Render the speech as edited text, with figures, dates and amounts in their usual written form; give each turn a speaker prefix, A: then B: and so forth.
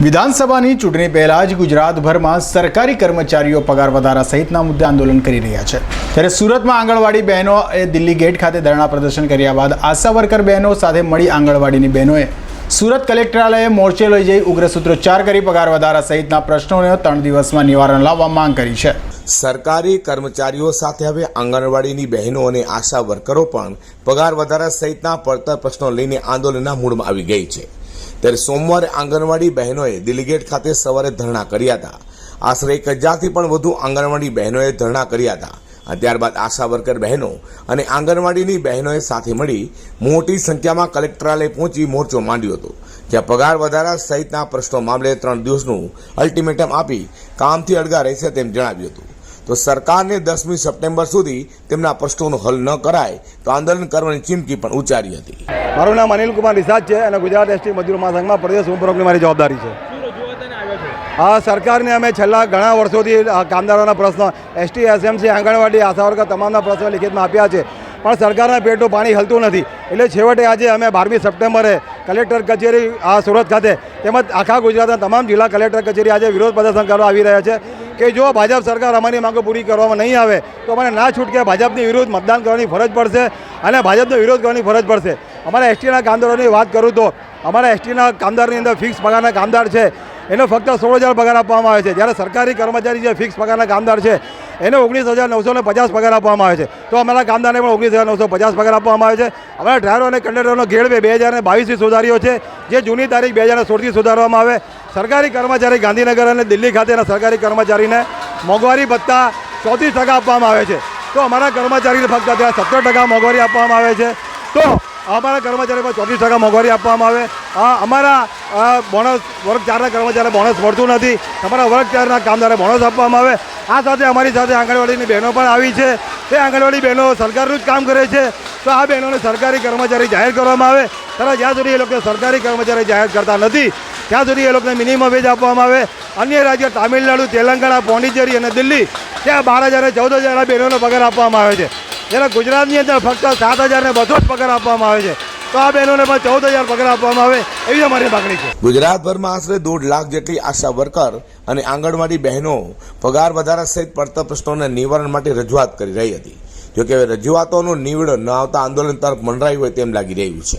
A: વિધાનસભાની ચૂંટણી પહેલા જ ગુજરાતભરમાં સરકારી કર્મચારીઓ પગાર વધારા સહિતના મુદ્દે આંદોલન કરી રહ્યા છે। ત્યારે સુરતમાં આંગણવાડી બહેનોએ દિલ્હી ગેટ ખાતે ધરણા પ્રદર્શન કર્યા બાદ આશા વર્કર બહેનો સાથે મળી આંગણવાડીની બહેનોએ સુરત કલેક્ટરાલયે મોરચે લઈ જઈ ઉગ્ર સૂત્રોચ્ચાર કરી પગાર વધારા સહિતના પ્રશ્નોને 3 દિવસમાં નિવારણ લાવવા માંગ કરી છે।
B: સરકારી કર્મચારીઓ સાથે હવે આંગણવાડીની બહેનો અને આશા વર્કરો પણ પગાર વધારા સહિતના પડતર પ્રશ્નો લઈને આંદોલનના મૂડમાં આવી ગઈ છે। ત્યારે સોમવારે આંગણવાડી બહેનોએ દિલ્હી ગેટ ખાતે સવારે ધરણા કર્યા હતા। આશરે 1000થી પણ વધુ આંગણવાડી બહેનોએ ધરણા કર્યા હતા। ત્યારબાદ આશા વર્કર બહેનો અને આંગણવાડીની બહેનોએ સાથે મળી મોટી સંખ્યામાં કલેક્ટરાલય પહોંચી મોરચો માંડ્યો હતો, જ્યાં પગાર વધારા સહિતના પ્રશ્નો મામલે 3 દિવસનું અલ્ટિમેટમ આપી કામથી અળગા રહેશે તેમ જણાવ્યું હતું। તો સરકારને 10મી સપ્ટેમ્બર સુધી તેમના પ્રશ્નોનો હલ ન કરાય તો આંદોલન કરવાની ચીમકી પણ ઉચ્ચારી હતી।
C: મારું નામ અનિલ કુમાર નિષાદ છે અને ગુજરાત એસટી મજૂર મહાસંઘમાં પ્રદેશ ઉપપ્રમુખની મારી જવાબદારી છે। આ સરકારને અમે છેલ્લા ઘણા વર્ષોથી કામદારોના પ્રશ્નો એસટી, એસએમસી, આંગણવાડી, આશા વર્કર તમામના પ્રશ્નો લિખિતમાં આપ્યા છે, પણ સરકારના પેટનું પાણી હલતું નથી। એટલે છેવટે આજે અમે 12મી સપ્ટેમ્બરે કલેક્ટર કચેરી સુરત ખાતે તેમજ આખા ગુજરાતના તમામ જિલ્લા કલેક્ટર કચેરી આજે વિરોધ પ્રદર્શન કરવા આવી રહ્યા છે કે જો ભાજપ સરકાર અમારી માંગો પૂરી કરવામાં નહીં આવે તો અમારે ના છૂટકે ભાજપની વિરુદ્ધ મતદાન કરવાની ફરજ પડશે અને ભાજપનો વિરોધ કરવાની ફરજ પડશે। અમારા એસટીના કામદારોની વાત કરું તો અમારા એસટીના કામદારની અંદર ફિક્સ પગારના કામદાર છે એને ફક્ત 16,000 પગાર આપવામાં આવે છે, જ્યારે સરકારી કર્મચારી જે ફિક્સ પગારના કામદાર છે એને 19,950 પગાર આપવામાં આવે છે। તો અમારા કામદારને પણ 19,950 પગાર આપવામાં આવે છે। અમારા ડ્રાઈવરો અને કંડક્ટરનો ગેડ 2022થી સુધાર્યો છે, જે જૂની તારીખ 2016થી સુધારવામાં આવે। સરકારી કર્મચારી ગાંધીનગર અને દિલ્હી ખાતેના સરકારી કર્મચારીને મોંઘવારી ભત્તા 34% આપવામાં આવે છે, તો અમારા કર્મચારીને ફક્ત ત્યાં 17% મોંઘવારી આપવામાં આવે છે। તો અમારા કર્મચારી પર 34% મોંઘવારી આપવામાં આવે। અમારા બોનસ વર્ગ 4ના કર્મચારીને બોનસ મળતું નથી, અમારા વર્ગ 4ના કામદારને બોનસ આપવામાં આવે। આ સાથે અમારી સાથે આંગણવાડીની બહેનો પણ આવી છે, તે આંગણવાડી બહેનો સરકારનું જ કામ કરે છે, તો આ બહેનોને સરકારી કર્મચારી જાહેર કરવામાં આવે। ત્યારે જ્યાં સુધી એ લોકોને સરકારી કર્મચારી જાહેર કરતા નથી ત્યાં સુધી એ લોકોને મિનિમમ વેજ આપવામાં આવે। અન્ય રાજ્ય તામિલનાડુ, તેલંગાણા, પોંડિચેરી અને દિલ્હી ત્યાં 12,000 અને 14,000 બહેનોનો પગાર આપવામાં આવે છે, જ્યારે ગુજરાતની અંદર ફક્ત 7,200 જ પગાર આપવામાં આવે છે, તો આ બહેનોને પણ 14,000 પગાર આપવામાં આવે એવી અમારી માગણી છે।
B: ગુજરાતભરમાં આશરે 1.5 લાખ જેટલી આશા વર્કર અને આંગણવાડી બહેનો પગાર વધારા સહિત પડતર પ્રશ્નોના નિવારણ માટે રજૂઆત કરી રહી હતી। જોકે રજૂઆતોનો નિવેડો ન આવતા આંદોલન તરફ મંડરાયું હોય તેમ લાગી રહ્યું છે।